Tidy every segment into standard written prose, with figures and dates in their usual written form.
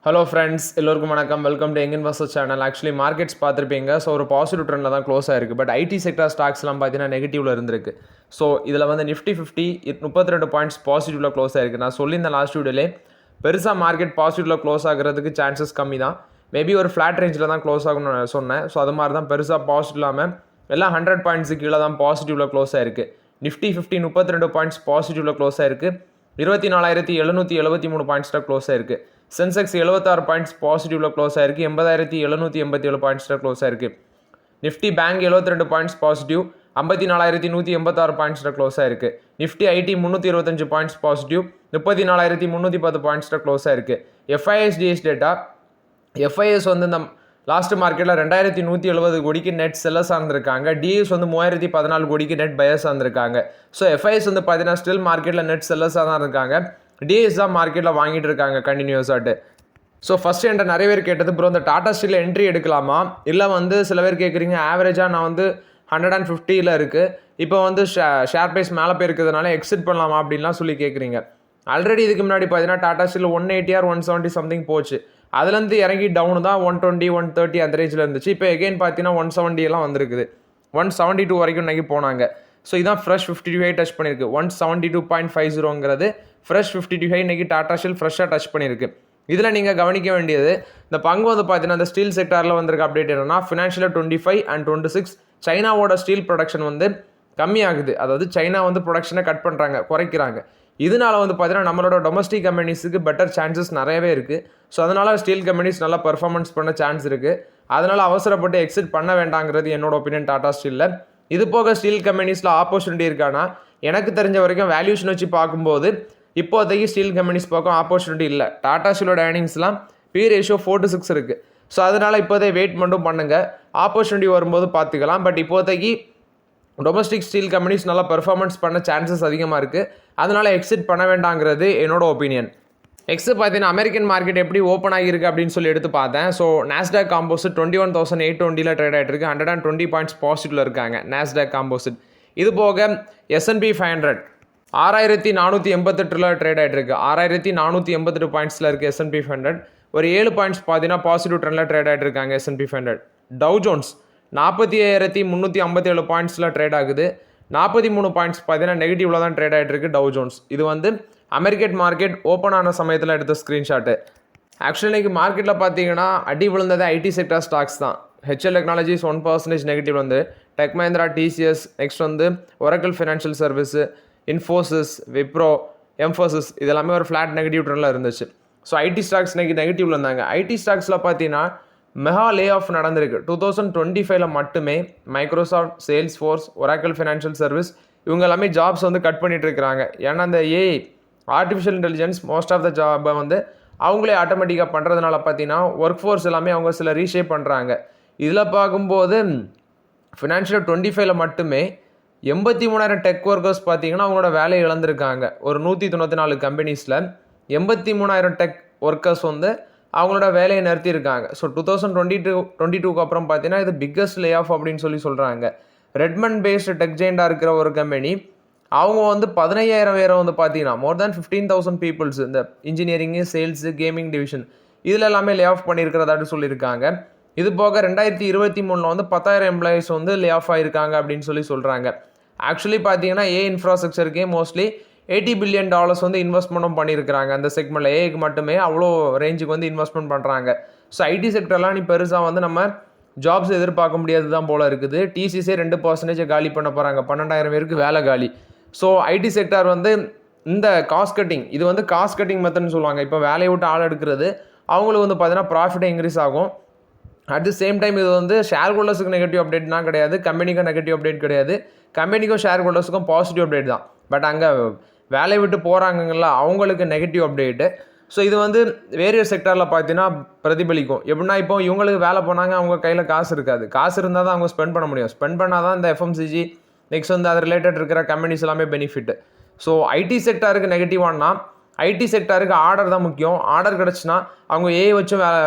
Hello friends, எல்லோருக்கும் வணக்கம். Welcome to young investor channel. Actually markets பார்த்துருப்பீங்க. ஸோ ஒரு பாசிட்டிவ் ட்ரெண்டில் தான் க்ளோஸ் ஆயிருக்கு. பட் ஐடி செக்டர் ஸ்டாக்ஸ்லாம் பார்த்தீங்கன்னா நெகட்டிவ்ல இருந்திருக்கு. ஸோ இதில் வந்து நிஃப்டி 50 32 பாயிண்ட்ஸ் பாசிட்டிவ்ல க்ளோஸ் ஆயிருக்கு. நான் சொல்லியிருந்தேன் லாஸ்ட் வீடியோலே பெருசாக மார்க்கெட் பாசிட்டிவ்ல க்ளோஸ் ஆகிறதுக்கு சான்சஸ் கம்மி தான். மேபி ஒரு ஃப்ளாட் ரேஞ்சில் தான் க்ளோஸ் ஆகும்னு சொன்னேன். ஸோ அது மாதிரி தான் பெருசாக பாசிட்டிவ் இல்லாமல் எல்லாம் 100 பாயிண்ட்ஸுக்கு கீழே தான் பாசிட்டிவ்ல க்ளோஸ் ஆயிருக்கு. நிஃப்டி 50 32 பாயிண்ட்ஸ் பாசிட்டிவ்ல க்ளோஸ் ஆயிருக்கு. 24,773 பாயிண்ட்ஸில் க்ளோஸ் ஆயிருக்கு. சென்செக்ஸ் 76 பாயிண்ட்ஸ் பாசிட்டிவ்ல க்ளோஸ் ஆயிருக்கு. 80,787 பாயிண்ட்ஸில் க்ளோஸ் ஆயிருக்கு. Nifty bank 72 points positive. 54,186 பாயிண்ட்ஸில் க்ளோஸ் ஆயிருக்கு. Nifty IT 325 points positive. 34,310 பாயிண்ட்ஸில் க்ளோஸ் ஆயிருக்கு. எஃப்ஐஎஸ்டிஎஸ் டேட்டா, எஃப்ஐஎஸ் வந்து இந்த லாஸ்ட் மார்க்கெட்டில் 2,170 கோடிக்கு நெட் செல்லர்ஸ் இருந்திருக்காங்க. டிஎஸ் வந்து 3,014 கோடிக்கு நெட் பயர்ஸ் இருந்திருக்காங்க. ஸோ எஃப்ஐஎஸ் வந்து பார்த்தீங்கன்னா ஸ்டில் மார்க்கெட்டில் நெட் செல்லர்ஸாக தான் இருக்காங்க. டிஎஸ் தான் மார்க்கெட்டில் வாங்கிட்டு இருக்காங்க கண்டினியூஸாட்டு. ஸோ ஃபஸ்ட்டு என்கிட்ட நிறைய பேர் கேட்டது, ப்ரோ இந்த டாடா ஸ்டீலில் என்ட்ரி எடுக்கலாமா, இல்லை வந்து சில பேர் கேட்குறீங்க ஆவரேஜாக நான் வந்து 150 இருக்குது, இப்போ வந்து ஷேர் ப்ரைஸ் மேலே போயிருக்கிறதுனால எக்ஸிட் பண்ணலாமா அப்படின்லாம் சொல்லி கேட்குறீங்க. ஆல்ரெடி இதுக்கு முன்னாடி பார்த்தீங்கன்னா டாடா ஸ்டீல் 180 or 170 சம்திங் போச்சு. அதுலேருந்து இறங்கி டவுனு தான் 120 130 அந்த ரேஞ்சில் இருந்துச்சு. இப்போ எகெயின் பார்த்தீங்கன்னா 170 எல்லாம் வந்திருக்குது. 172 வரைக்கும் இன்றைக்கி போனாங்க. ஸோ இதான் ஃப்ரெஷ் 52 ஹை டச் பண்ணியிருக்கு. 172.50ங்கிறது ஃப்ரெஷ் 52 ஹை இன்றைக்கி டாடா ஸ்டீல் ஃப்ரெஷ்ஷாக டச் பண்ணியிருக்கு. இதில் நீங்கள் கவனிக்க வேண்டியது, இந்த பங்கு வந்து பார்த்தீங்கன்னா இந்த ஸ்டீல் செக்டாரில் வந்திருக்க அப்டேட் என்னன்னா, ஃபினான்ஷியல் 25 and 26 சைனாவோட ஸ்டீல் ப்ரொடக்ஷன் வந்து கம்மியாகுது. அதாவது சைனா வந்து ப்ரொடக்ஷனை கட் பண்ணுறாங்க, குறைக்கிறாங்க. இதனால வந்து பார்த்தீங்கன்னா நம்மளோட டொமஸ்டிக் கம்பெனிஸுக்கு பெட்டர் சான்சஸ் நிறையவே இருக்குது. ஸோ அதனால் ஸ்டீல் கம்பெனிஸ் நல்லா பர்ஃபார்மன்ஸ் பண்ண சான்ஸ் இருக்குது. அதனால் அவசரப்பட்டு எக்ஸிட் பண்ண வேண்டாங்கிறது என்னோட ஒப்பீனியன் டாடா ஸ்டீலில். இது போக ஸ்டீல் கம்பெனிஸில் ஆப்பர்ச்சுனிட்டி இருக்கானா, எனக்கு தெரிஞ்ச வரைக்கும் வேல்யூஷன் வச்சு பார்க்கும்போது இப்போதைக்கு ஸ்டீல் கம்பெனிஸ் பக்கம் ஆப்பர்ச்சுனிட்டி இல்லை. டாடா ஸ்டீலோட ஏர்னிங்ஸ்லாம் பி ரேஷியோ 4:6 இருக்குது. ஸோ அதனால் இப்போதே வெயிட் மட்டும் பண்ணுங்கள், ஆப்பர்ச்சுனிட்டி வரும்போது பார்த்துக்கலாம். பட் இப்போதைக்கு டொமஸ்டிக் ஸ்டீல் கம்பெனிஸ் நல்லா பெர்ஃபார்மன்ஸ் பண்ண சான்சஸ் அதிகமாக இருக்குது. அதனால் எக்ஸிட் பண்ண வேண்டாங்கிறது என்னோட ஒப்பீனியன். நெக்ஸ்ட் பார்த்தீங்கன்னா அமெரிக்கன் மார்க்கெட் எப்படி ஓப்பன் ஆகியிருக்கு அப்படின்னு சொல்லி எடுத்து பார்த்தேன். ஸோ நாஸ்டாக் காம்போசிட் 21,820 ட்ரேட் ஆகிட்டு இருக்கு. 120 பாயிண்ட்ஸ் பாசிட்டிவ்ல இருக்காங்க நாஸ்டாக் காம்போசிட். இது போக S&P 500 6,488 ட்ரேட் ஆகிட்டு இருக்கு. 6,488 பாயிண்ட்ஸில் இருக்குது S&P 500. ஒரு 7 பாயிண்ட்ஸ் பார்த்தீங்கன்னா பாசிட்டிவ் ட்ரெண்டில் ட்ரேட் ஆகிட்டு இருக்காங்க S&P 500. டவ் ஜோன்ஸ் 45,357 பாயிண்ட்ஸில் ட்ரேட் ஆகுது. 43 பாயிண்ட்ஸ் பார்த்தீங்கன்னா நெகட்டிவ்ல தான் ட்ரேட் ஆகிட்டு இருக்கு டவ் ஜோன்ஸ். இது வந்து அமெரிக்கன் மார்க்கெட் ஓப்பன் ஆன சமயத்தில் எடுத்த ஸ்க்ரீன்ஷாட்டு. ஆக்சுவலி இன்றைக்கி மார்க்கெட்டில் பார்த்தீங்கன்னா அடி விழுந்தது ஐடி செக்டர் ஸ்டாக்ஸ் தான். HL டெக்னாலஜிஸ் 1% நெகட்டிவ் வந்து, டெக் மஹிந்திரா, TCS, நெக்ஸ்ட் வந்து Oracle Financial Service, Infosys, Wipro, Mphasis இதெல்லாமே ஒரு ஃப்ளாட் நெகட்டிவ் ட்ரெண்டில் இருந்துச்சு. ஸோ ஐடி ஸ்டாக்ஸ் இன்றைக்கி நெகட்டிவ்ல இருந்தாங்க. ஐடி ஸ்டாக்ஸில் பார்த்தீங்கன்னா மெகா லே ஆஃப் நடந்திருக்கு. 2025 மட்டுமே Microsoft, Salesforce, Oracle Financial Service இவங்க எல்லாமே ஜாப்ஸ் வந்து கட் பண்ணிட்டு இருக்கிறாங்க. ஏன்னா அந்த AI artificial intelligence most of the ஜாபை வந்து அவங்களே ஆட்டோமேட்டிக்காக பண்ணுறதுனால பார்த்தீங்கன்னா ஒர்க் ஃபோர்ஸ் எல்லாமே அவங்க சில ரீஷேப் பண்ணுறாங்க. இதில் பார்க்கும்போது ஃபினான்ஷியல் 25 மட்டுமே 83,000 டெக் ஒர்க்கர்ஸ் பார்த்தீங்கன்னா அவங்களோட வேலையை இழந்திருக்காங்க. ஒரு 194 கம்பெனிஸில் 83,000 டெக் ஒர்க்கர்ஸ் வந்து அவங்களோட வேலையை நிறுத்தியிருக்காங்க. ஸோ 2022 அப்புறம் பார்த்தீங்கன்னா இது பிக்கஸ்ட் லே ஆஃப் அப்படின்னு சொல்கிறாங்க. ரெட்மண்ட் பேஸ்டு டெக் ஜெயிண்டாக இருக்கிற ஒரு கம்பெனி அவங்க வந்து 15,000 பேரை வந்து பார்த்தீங்கன்னா மோர் தேன் 15,000 பீப்புள்ஸ் இந்த இன்ஜினியரிங்கு, சேல்ஸு, கேமிங் டிவிஷன் இதில் எல்லாமே லே ஆஃப் பண்ணியிருக்கிறதாட்டு சொல்லியிருக்காங்க. இது போக 2023 வந்து 10,000 எம்ப்ளாயிஸ் வந்து லே ஆஃப் ஆகிருக்காங்க அப்படின்னு சொல்கிறாங்க. ஆக்சுவலி பார்த்தீங்கன்னா இன்ஃப்ராஸ்ட்ரக்சருக்கே மோஸ்ட்லி $80 பில்லியன் வந்து இன்வெஸ்ட்மெண்ட்டும் பண்ணியிருக்கிறாங்க. அந்த செக்மெண்ட்டில் ஏஐக்கு மட்டுமே அவ்வளோ ரேஞ்சுக்கு வந்து இன்வெஸ்ட்மெண்ட் பண்ணுறாங்க. ஸோ ஐடி செக்டர்லாம் நீ பெருசாக வந்து நம்ம ஜாப்ஸ் எதிர்பார்க்க முடியாது தான் போல் இருக்குது. டிசிஸே 2% காலி பண்ண போகிறாங்க. 12,000 பேருக்கு வேலை காலி. ஸோ ஐடி செக்டார் வந்து இந்த காஸ்ட் கட்டிங், இது வந்து காஸ்ட் கட்டிங் மெத்தட்னு சொல்லுவாங்க. இப்போ வேலையை விட்டு ஆள் எடுக்கிறது அவங்களுக்கு வந்து பார்த்தீங்கன்னா ப்ராஃபிட்டை இன்க்ரீஸ் ஆகும். அட் தி சேம் டைம் இது வந்து ஷேர் ஹோல்டர்ஸுக்கு நெகட்டிவ் அப்டேட்னா கிடையாது, கம்பெனிக்கும் நெகட்டிவ் அப்டேட் கிடையாது. கம்பெனிக்கும் ஷேர் ஹோல்டர்ஸுக்கும் பாசிட்டிவ் அப்டேட் தான். பட் அங்கே வேலையை விட்டு போகிறாங்கல்ல அவங்களுக்கு நெகட்டிவ் அப்டேட்டு. ஸோ இது வந்து வேரியஸ் செக்டாரில் பார்த்தீங்கன்னா பிரதிபலிக்கும். எப்படின்னா இப்போ இவங்களுக்கு வேலை போனாங்க, அவங்க கையில் காசு இருக்காது. காசு இருந்தால் தான் அவங்க ஸ்பெண்ட் பண்ண முடியும். ஸ்பெண்ட் பண்ணால் தான் இந்த FMCG நெக்ஸ்ட் வந்து அது ரிலேட்டட் இருக்கிற கம்பெனிஸ் எல்லாமே பெனிஃபிட். ஸோ ஐடி செக்டாருக்கு நெகட்டிவானா ஐடி செக்டாருக்கு ஆர்டர் தான் முக்கியம். ஆர்டர் கிடச்சுன்னா அவங்க ஏஐ வச்சு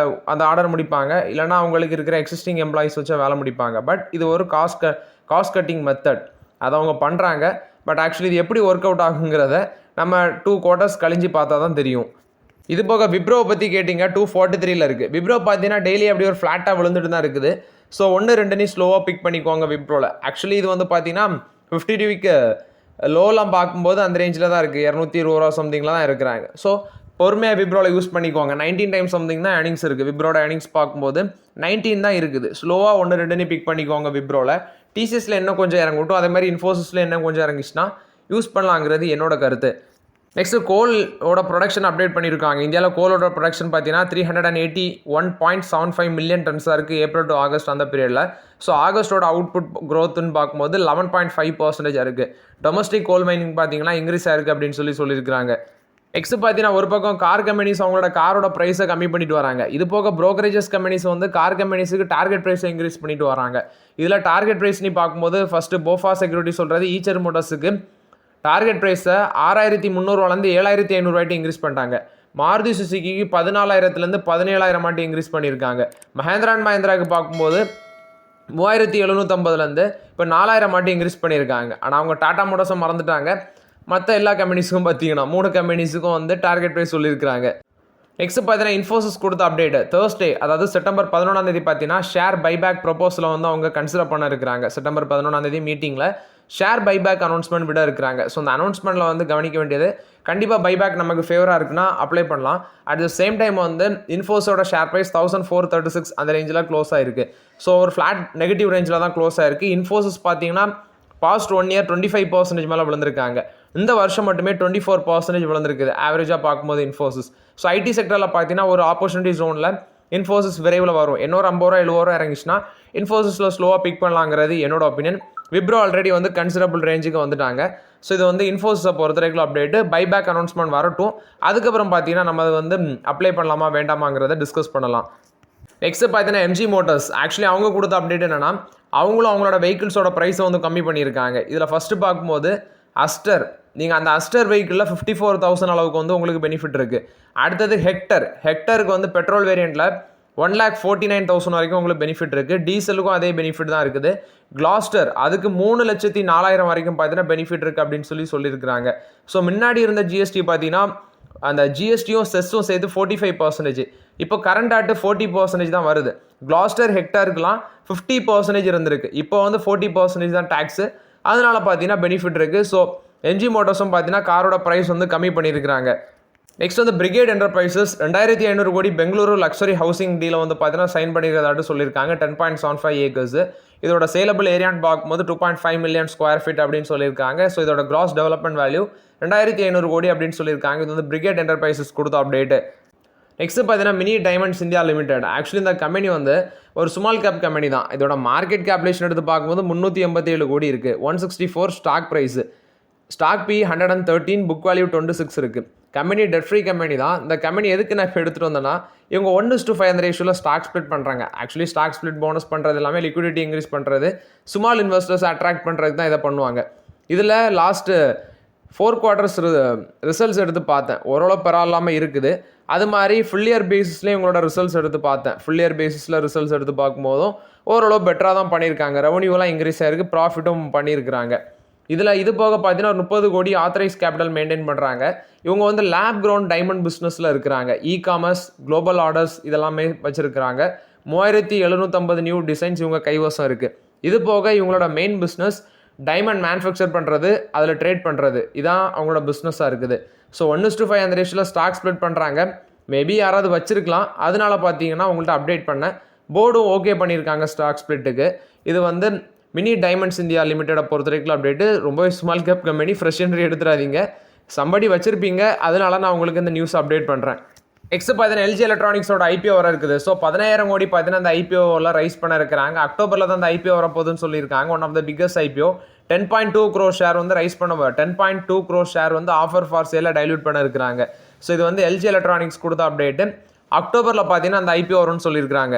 அந்த ஆர்டர் முடிப்பாங்க, இல்லைனா அவங்களுக்கு இருக்கிற எக்ஸிஸ்டிங் எம்ப்ளாயிஸ் வச்சு வேலை முடிப்பாங்க. பட் இது ஒரு காஸ்ட் கட்டிங் மெத்தட், அதை அவங்க பண்ணுறாங்க. பட் ஆக்சுவலி இது எப்படி ஒர்க் அவுட் ஆகுங்கிறத நம்ம 2 quarters கழிஞ்சு பார்த்தா தான் தெரியும். இது போக விப்ரோவை பற்றி கேட்டிங்க 243 இருக்குது. விப்ரோ பார்த்தீங்கன்னா டெய்லி அப்படி ஒரு ஃப்ளாட்டாக விழுந்துட்டு தான் இருக்குது. ஸோ 1-2 ஸ்லோவாக பிக் பண்ணிக்கோங்க விப்ரோவில். ஆக்சுவலி இது வந்து பார்த்தீங்கன்னா 52 வீக் லோலாம் பார்க்கும்போது அந்த ரேஞ்சில் தான் இருக்குது. 220 ரூபா சம்திங்கில் தான் இருக்கிறாங்க. ஸோ பொறுமையாக விப்ரோவில் யூஸ் பண்ணிக்கோங்க. 19 டைம்ஸ் சம்திங் தான் ஏர்னிங்ஸ் இருக்குது. விப்ரோட ஏர்னிங்ஸ் பார்க்கும்போது 19 தான் இருக்குது. ஸ்லோவாக 1-2 பிக் பண்ணிக்கோங்க விப்ரோவில். டிசிஎஸில் இன்னும் கொஞ்சம் இறங்கட்டும். அதே மாதிரி இன்ஃபோசிஸில் இன்னும் கொஞ்சம் இறங்கிச்சுன்னா யூஸ் பண்ணலாங்கிறது என்னோட கருத்து. நெக்ஸ்ட்டு கோலோட ப்ரொடக்ஷன் அப்டேட் பண்ணியிருக்காங்க. இந்தியாவில் கோலோட ப்ரொடக்ஷன் பார்த்தீங்கன்னா 381.75 மில்லியன் டன்ஸாக இருக்குது ஏப்ரல் டு ஆகஸ்ட் அந்த பீரியடில். ஸோ ஆகஸ்ட்டோட அவுட்புட் க்ரோத்துன்னு பார்க்கும்போது 11.5% இருக்குது. டொமஸ்டிக் கோல் மைனிங் பார்த்தீங்கன்னா இன்க்ரீஸ் ஆயிருக்கு அப்படின்னு சொல்லியிருக்காங்க. நெக்ஸ்ட் பார்த்தீங்கன்னா ஒரு பக்கம் கார் கம்பெனிஸ் அவங்களோட காரோட ப்ரைஸை கம்மி பண்ணிட்டு வராங்க. இது போக ப்ரோக்கரேஜஸ் கம்பெனிஸ் வந்து கார் கம்பெனிஸுக்கு டார்கெட் ப்ரைஸை இன்க்ரீஸ் பண்ணிட்டு வராங்க. இதில் டார்கெட் ப்ரைஸ் நீ பார்க்கும்போது ஃபஸ்ட்டு போஃபா செக்யூரிட்டி சொல்கிறது ஈச்சர் மோட்டர்ஸுக்கு டார்கெட் ப்ரைஸை 6,300 7,500 இன்க்ரீஸ் பண்ணிட்டாங்க. மாருதி சுசுக்கிக்கு 14,000 17,000 இன்க்ரீஸ் பண்ணியிருக்காங்க. மஹேந்திரா அண்ட் மஹேந்திராவுக்கு பார்க்கும்போது 3,750 இப்போ 4,000 இன்க்ரீஸ் பண்ணியிருக்காங்க. ஆனால் அவங்க டாடா மோட்டர்ஸை மறந்துட்டாங்க. மற்ற எல்லா கம்பெனிஸுக்கும் பார்த்தீங்கன்னா 3 கம்பெனிஸுக்கும் வந்து டார்கெட் ப்ரைஸ் சொல்லியிருக்காங்க. நெக்ஸ்ட் பார்த்தீங்கன்னா இன்ஃபோசிஸ் கொடுத்த அப்டேட் தேர்ஸ்டே, அதாவது செப்டம்பர் 11 பார்த்தீங்கன்னா ஷேர் பைபேக் ப்ரொபோஸலை வந்து அவங்க கன்சிடர் பண்ண இருக்கிறாங்க. செப்டம்பர் 11 மீட்டிங்கில் ஷேர் பைபேக் அனௌன்ஸ்மெண்ட் விட இருக்கிறாங்க. ஸோ அந்த அனௌன்ஸ்மெண்ட்டில் வந்து கவனிக்க வேண்டியது, கண்டிப்பாக பைபேக் நமக்கு ஃபேவராக இருக்குன்னா அப்ளை பண்ணலாம். அட் த சேம் டைம் வந்து இன்ஃபோஸோட ஷேர் ப்ரைஸ் 1,436 அந்த ரேஞ்சில் க்ளோஸ் ஆயிருக்கு. ஸோ ஒரு ஃப்ளாட் நெகட்டிவ் ரேஞ்சில் தான் க்ளோஸ் ஆயிருக்கு. இன்ஃபோசிஸ் பார்த்தீங்கன்னா பாஸ்ட் 1 இயர் 25% மேலே விழுந்திருக்காங்க. இந்த வருஷம் மட்டுமே 24% விழுந்திருக்குது ஆவரேஜாக பார்க்கும்போது இன்ஃபோசிஸ். ஸோ ஐடி செக்டரில் பார்த்தீங்கன்னா ஒரு ஆப்பர்ச்சுனிட்டி ஜோனில் இன்ஃபோசிஸ் விரைவில் வரும். இன்னொரு 50 ரூபா 70 ரூபா இறங்கிச்சுன்னா இன்ஃபோசிஸில் ஸ்லோவாக பிக் பண்ணலாங்கிறது என்னோட ஒப்பீனியன். விப்ரோ ஆல்ரெடி வந்து கன்சிடரபிள் ரேஞ்சுக்கு வந்துட்டாங்க. ஸோ இது வந்து இன்ஃபோசிஸை பொறுத்த வரைக்கும் அப்டேட்டு. பைபேக் அனௌன்ஸ்மெண்ட் வரட்டும். அதுக்கப்புறம் பார்த்தீங்கன்னா நம்ம வந்து அப்ளை பண்ணலாமா வேண்டாமாங்கிறத டிஸ்கஸ் பண்ணலாம். நெக்ஸ்ட்டு பார்த்தீங்கன்னா எம்ஜி மோட்டர்ஸ் ஆக்சுவலி அவங்க கொடுத்த அப்டேட் என்னென்னா அவங்களும் அவங்களோட வெஹிக்கிள்ஸோட ப்ரைஸை வந்து கம்மி பண்ணியிருக்காங்க. இதில் ஃபஸ்ட்டு பார்க்கும்போது அஸ்டர், நீங்கள் அந்த அஸ்டர் வெஹிக்கிளில் 54,000 அளவுக்கு வந்து உங்களுக்கு பெனிஃபிட் இருக்குது. அடுத்தது ஹெக்டருக்கு வந்து பெட்ரோல் வேரியண்ட்டில் 1,49,000 வரைக்கும் உங்களுக்கு பெனிஃபிட் இருக்குது. டீசலுக்கும் அதே பெனிஃபிட் தான் இருக்குது. கிளாஸ்டர் அதுக்கு 3,04,000 வரைக்கும் பார்த்தீங்கன்னா பெனிஃபிட் இருக்குது அப்படின்னு சொல்லியிருக்கிறாங்க. ஸோ முன்னாடி இருந்த ஜிஎஸ்டி பார்த்தீங்கன்னா அந்த ஜிஎஸ்டியும் செஸ்ஸும் சேர்த்து 45%. இப்போ கரண்ட் ஆட்டு 40% தான் வருது. கிளாஸ்டர் ஹெக்டருக்குலாம் 50% இருந்திருக்கு. இப்போ வந்து 40% தான் டேக்ஸு. அதனால பார்த்தீங்கன்னா பெனிஃபிட் இருக்குது. ஸோ எம்ஜி மோட்டர்ஸும் பார்த்தீங்கன்னா காரோட ப்ரைஸ் வந்து கம்மி பண்ணியிருக்கிறாங்க. நெக்ஸ்ட் வந்து பிரிகேட் என்டர்பிரைசஸ் 2,500 கோடி பெங்களூரு லக்ஸரி ஹவுசிங் டீலை வந்து பார்த்தீங்கன்னா சைன் பண்ணிக்கிறதாட்டு சொல்லியிருக்காங்க. 10.75 ஏக்கர்ஸ். இதோட சேலபிள் ஏரியான்னு பார்க்கும்போது 2.5 மில்லியன் ஸ்கொயர் ஃபீட் அப்படின்னு சொல்லியிருக்காங்க. ஸோ இதோட கிராஸ் டெவலப்மெண்ட் வேல்யூ 2,500 கோடி அப்படின்னு சொல்லியிருக்காங்க. இது வந்து பிரிகேட் என்டர்பிரைசஸ் கொடுத்த அப்டேட்டு. நெக்ஸ்ட் பார்த்தீங்கன்னா mini diamonds India limited. Actually இந்த கம்பெனி வந்து ஒரு ஸ்மால் கேப் கம்பெனி தான். இதோட மார்க்கெட் கேப்லேஷன் எடுத்து பார்க்கும்போது 387 கோடி இருக்குது. 164 stock price. Stock P 113, book value 26 இருக்குது. கம்பெனி டெட் ஃப்ரீ கம்பெனி தான். இந்த கம்பெனி எதுக்கு நான் இப்போ எடுத்துகிட்டு வந்தேன்னா இவங்க 1:5 அந்த ரேஷியோவில் ஸ்டாக் ஸ்ப்ளிட் பண்ணுறாங்க. ஆக்சுவலி ஸ்டாக் ஸ்ப்ளிட் போனஸ் பண்ணுறது எல்லாமே லிக்விடிட்டி இன்க்ரீஸ் பண்ணுறது, ஸ்மால் இன்வெஸ்டர்ஸ் அட்ராக்ட் பண்ணுறதுக்கு தான் இதை பண்ணுவாங்க. இதில் லாஸ்ட்டு 4 குவார்ட்டர்ஸ் ரிசல்ட்ஸ் எடுத்து பார்த்தேன். ஓரளவு பரவாயில்லாமல் இருக்குது. அது மாதிரி ஃபுல் இயர் பேசிஸ்லேயும் இவங்களோட ரிசல்ட்ஸ் எடுத்து பார்த்தேன். ஃபுல் இயர் பேசிஸில் ரிசல்ட்ஸ் எடுத்து பார்க்கும்போதும் ஓரளவு பெட்டராக தான் பண்ணியிருக்காங்க. ரெவன்யூலாம் இன்க்ரீஸ் ஆகிருக்கு, ப்ராஃபிட்டும் பண்ணியிருக்கிறாங்க. இதில் இது போக பார்த்தீங்கன்னா 30 கோடி ஆத்தரைஸ் கேபிட்டல் மெயின்டைன் பண்ணுறாங்க. இவங்க வந்து லேப் கிரவுண்ட் டைமண்ட் பிஸ்னஸில் இருக்கிறாங்க. இ-காமர்ஸ், குளோபல் ஆர்டர்ஸ் இதெல்லாமே வச்சுருக்கிறாங்க. 3,750 நியூ டிசைன்ஸ் இவங்க கைவசம் இருக்குது. இது போக இவங்களோட மெயின் பிஸ்னஸ் டைமண்ட் மேனுஃபேக்சர் பண்ணுறது, அதில் ட்ரேட் பண்ணுறது, இதான் அவங்களோட பிஸ்னஸாக இருக்குது. ஸோ 1:5 அந்த ரேஷியோவில் ஸ்டாக் ஸ்ப்ளிட் பண்ணுறாங்க. மேபி யாராவது வச்சுருக்கலாம். அதனால பார்த்தீங்கன்னா உங்கள்கிட்ட அப்டேட் பண்ணேன். போர்டும் ஓகே பண்ணியிருக்காங்க ஸ்டாக் ஸ்ப்ளிட்டுக்கு. இது வந்து மினி டைமண்ட்ஸ் இந்தியா லிமிடெடை பொறுத்த வரைக்கும் அப்டேட்டு. ரொம்பவே small cap company, fresh entry எடுத்துடாதீங்க. சம்படி வச்சுருப்பீங்க, அதனால நான் உங்களுக்கு இந்த நியூஸ் அப்டேட் பண்ணுறேன். நெக்ஸ்ட் பார்த்தீங்கன்னா எல்ஜி எலக்ட்ரானிக்ஸோட ஐபிஓ வர இருக்குது. ஸோ 10,000 கோடி பார்த்தீங்கன்னா அந்த ஐபிஓவில் ரைஸ் பண்ண இருக்கிறாங்க. அக்டோபரில் தான் அந்த ஐபிஓ வரப்போகுதுன்னு சொல்லியிருக்காங்க. One of the biggest IPO. 10.2 crore share வந்து ரைஸ் பண்ண 10.2 crore ஷேர் வந்து ஆஃபர் ஃபார் சேலை டைல்யூட் பண்ண இருக்கிறாங்க. ஸோ இது வந்து எல்ஜி எலக்ட்ரானிக்ஸ் கொடுத்த அப்டேட்டு. அக்டோபரில் பார்த்தீங்கன்னா அந்த ஐபிஓ வரும்னு சொல்லியிருக்காங்க.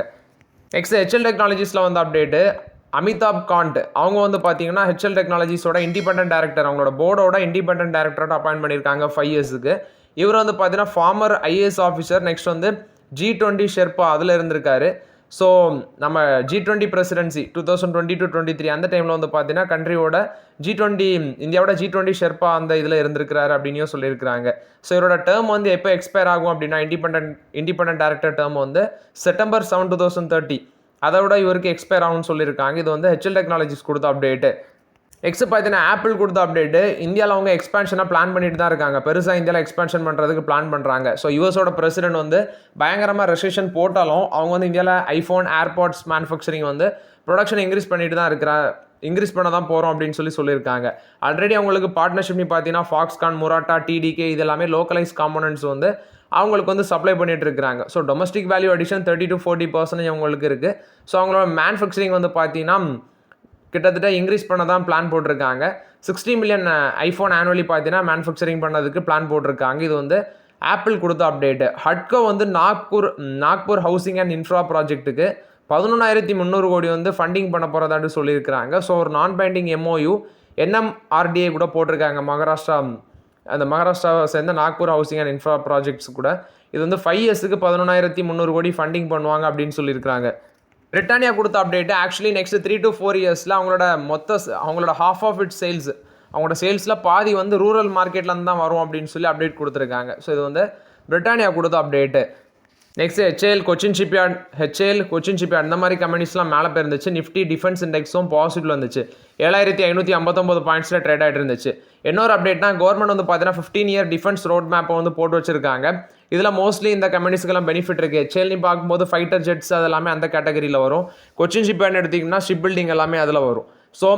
நெக்ஸ்ட் ஹெச்எல் டெக்னாலஜிஸில் வந்து அப்டேட்டு. அமிதாப் காண்ட் அவங்க வந்து பார்த்தீங்கன்னா ஹெச்எல் டெக்னாலஜிஸோட இண்டிபெண்டன்ட் டேரக்டர், அவங்களோட போர்டோட இண்டிபெண்டன்ட் டேரக்டரோட அப்பாயின்ட் பண்ணியிருக்காங்க 5 இயர்ஸுக்கு. இவர் வந்து பார்த்தீங்கன்னா ஃபார்மர் ஐஏஎஸ் ஆஃபீஸர். நெக்ஸ்ட் வந்து G20 ஷெர்பா அதில் இருந்திருக்காரு. ஸோ நம்ம G20 பிரசிடென்சி 2020-23 அந்த டைமில் வந்து பார்த்தீங்கன்னா கண்ட்ரியோட G20 இந்தியாவோட G20 ஷெர்பா அந்த இதில் இருந்திருக்கிறாரு அப்படின்னும் சொல்லியிருக்கிறாங்க. ஸோ இவரோட டேர்ம் வந்து எப்போ எக்ஸ்பயர் ஆகும் அப்படின்னா இண்டிபெண்டன்ட் டைரக்டர் டேர்ம் வந்து September 7, 2030 அதோட இவருக்கு எக்ஸ்பயர் ஆகும்னு சொல்லியிருக்காங்க. இது வந்து HL டெக்னாலஜிஸ் கொடுத்த அப்டேட்டு. நெக்ஸ்ட் பார்த்தீங்கன்னா ஆப்பிள் கொடுத்த அப்டேட்டு. இந்தியாவில் அவங்க எக்ஸ்பான்ஷனாக பிளான் பண்ணிட்டு தான் இருக்காங்க. பெருசாக இந்தியாவில் எக்ஸ்பான்ஷன் பண்ணுறதுக்கு பிளான் பண்ணுறாங்க. ஸோ யூஎஸோட பிரசிடென்ட் வந்து பயங்கரமாக ரெஸ்ட்ரிக்ஷன் போட்டாலும் அவங்க வந்து இந்தியாவில் ஐஃபோன் ஏர்பாட்ஸ் மேனுஃபேக்சரிங் வந்து ப்ரொடக்ஷன் இன்க்ரீஸ் பண்ண தான் போகிறோம் அப்படின்னு சொல்லியிருக்காங்க. ஆல்ரெடி அவங்களுக்கு பார்ட்னர்ஷிப்னு பார்த்தீங்கன்னா ஃபாக்ஸ்கான், முராட்டா, TDK இது எல்லாமே லோக்கலைஸ் காம்போனன்ட்ஸ் வந்து அவங்களுக்கு வந்து சப்ளை பண்ணிட்டு இருக்காங்க. ஸோ டொமஸ்டிக் வேல்யூ அடிஷன் 30-40% அவங்களுக்கு இருக்குது. ஸோ அவங்களோட மேனுஃபேக்சரிங் வந்து பார்த்தீங்கன்னா கிட்டத்தட்ட இன்க்ரீஸ் பண்ண தான் பிளான் போட்டிருக்காங்க. 60 மில்லியன் ஐஃபோன் ஆனுவலி பார்த்தீங்கன்னா மேனுஃபேக்சரிங் பண்ணதுக்கு பிளான் போட்டிருக்காங்க. இது வந்து ஆப்பிள் கொடுத்த அப்டேட்டு. ஹட்கோ வந்து நாக்பூர் ஹவுசிங் அண்ட் இன்ஃப்ரா ப்ராஜெக்ட்டுக்கு 11,300 கோடி வந்து ஃபண்டிங் பண்ண போகிறதாட்டு சொல்லியிருக்கிறாங்க. ஸோ ஒரு நான் பைண்டிங் MOU NMRDA கூட போட்டிருக்காங்க. மகாராஷ்டிராவை சேர்ந்த Nagpur housing and infra projects கூட. இது வந்து 5 இயர்ஸுக்கு 11,300 கோடி ஃபண்டிங் பண்ணுவாங்க அப்படின்னு சொல்லியிருக்கிறாங்க. பிரிட்டானியா கொடுத்த அப்டேட்டு ஆக்சுவலி நெக்ஸ்ட் 3 to 4 இயர்ஸில் அவங்களோட ஹாஃப் ஆஃப் இட் சேல்ஸ் அவங்களோட சேல்ஸில் பாதி வந்து ரூரல் மார்க்கெட்லேருந்து தான் வரும் அப்படின்னு சொல்லி அப்டேட் கொடுத்துருக்காங்க. ஸோ இது வந்து பிரிட்டானியா கொடுத்த update. Next HAL Cochin shipyard இந்த மாதிரி கம்பெனிஸ்லாம் மேலே போயிருந்துச்சு. நிஃப்டி டிஃபென்ஸ் இண்டெக்ஸும் பாசிட்டிவ் வந்துச்சு. 7,559 பாயிண்ட்ஸில் ட்ரேட் ஆகிட்டு இருந்துச்சு. இன்னொரு அப்டேட்னா கவர்மெண்ட் வந்து பார்த்தீங்கன்னா 15 இயர் டிஃபென்ஸ் ரோட் மேப்பை வந்து போட்டு வச்சிருக்காங்க. இதில் மோஸ்ட்லி இந்த கம்பெனிஸ்க்கெல்லாம் பெனிஃபிட் இருக்குது. HAL பார்க்கும்போது ஃபைட்டர் ஜெட்ஸ் அதெல்லாமே அந்த கேட்டகரியில் வரும். கொச்சின் ஷிப்யார்ட் எடுத்திங்கன்னா ஷிப் பில்டிங் எல்லாமே அதில் வரும். ஸோ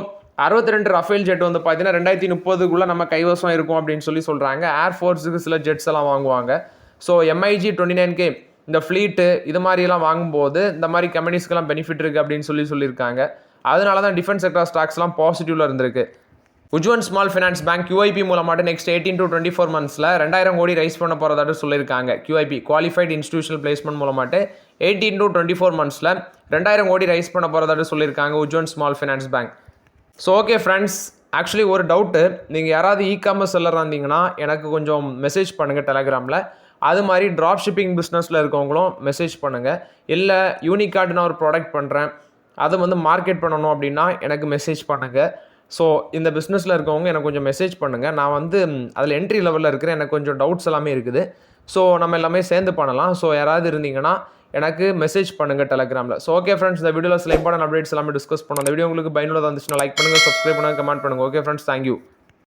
62 ரஃபேல் ஜெட் வந்து பார்த்தீங்கன்னா 2030 நம்ம கைவசம் இருக்கும் அப்படின்னு சொல்கிறாங்க. ஏர்ஃபோர்ஸுக்கு சில ஜெட்ஸ் எல்லாம் வாங்குவாங்க. ஸோ MiG 29K இந்த ஃப்ளீட்டு இது மாதிரிலாம் வாங்கும்போது இந்த மாதிரி கம்பெனிஸ்க்கெல்லாம் பெனிஃபிட் இருக்குது அப்படின்னு சொல்லியிருக்காங்க. அதனால தான் டிஃபென்ஸ் செக்டார் ஸ்டாக்ஸ்லாம் பாசிட்டிவ்ல இருந்திருக்கு. Ujjivan Small Finance Bank QIP மூலமாட்டு நெக்ஸ்ட் 18 to 24 மந்த்ஸில் 2,000 கோடி ரைஸ் பண்ண போகிறதாட்டு சொல்லியிருக்காங்க. QIP குவாலிஃபைட் இன்ஸ்டிடியூஷனல் பிளேஸ்மெண்ட் மூலமாட்டு 18 to 24 மந்த்ஸில் 2,000 கோடி ரைஸ் பண்ண போகிறதாட்டு சொல்லியிருக்காங்க Ujjivan Small Finance Bank. So okay friends, actually ஒரு டவுட்டு, நீங்கள் யாராவது இ-காமர்ஸ் செல்லராக இருந்தீங்கன்னா எனக்கு கொஞ்சம் மெசேஜ் பண்ணுங்கள் டெலகிராமில். அது மாதிரி ட்ராப் ஷிப்பிங் பிஸ்னஸில் இருக்கவங்களும் மெசேஜ் பண்ணுங்கள். இல்லை யூனிகார்டு நான் ஒரு ப்ராடக்ட் பண்ணுறேன், அதை வந்து மார்க்கெட் பண்ணணும் அப்படின்னா எனக்கு மெசேஜ் பண்ணுங்கள். ஸோ இந்த பிஸ்னஸில் இருக்கவங்க எனக்கு கொஞ்சம் மெசேஜ் பண்ணுங்கள். நான் வந்து அதில் என்ட்ரி லெவலில் இருக்கிறேன், எனக்கு கொஞ்சம் டவுட்ஸ் எல்லாமே இருக்குது. ஸோ நம்ம எல்லாமே சேர்ந்து பண்ணலாம். ஸோ யாராவது இருந்தீங்கன்னா எனக்கு மெசேஜ் பண்ணுங்கள் டெலகிராமில். ஸோ ஓகே ஃப்ரெண்ட்ஸ், இந்த வீடியோவில் சில இம்பார்ட்டன்ட் அப்டேட்ஸ் எல்லாமே டிஸ்கஸ் பண்ணோம். இந்த வீடியோ உங்களுக்கு பயனுள்ளதாக இருந்துச்சுன்னா லைக் பண்ணுங்கள், சப்ஸ்கிரைப் பண்ணுங்கள், கமெண்ட் பண்ணுங்கள். Okay friends, thank you.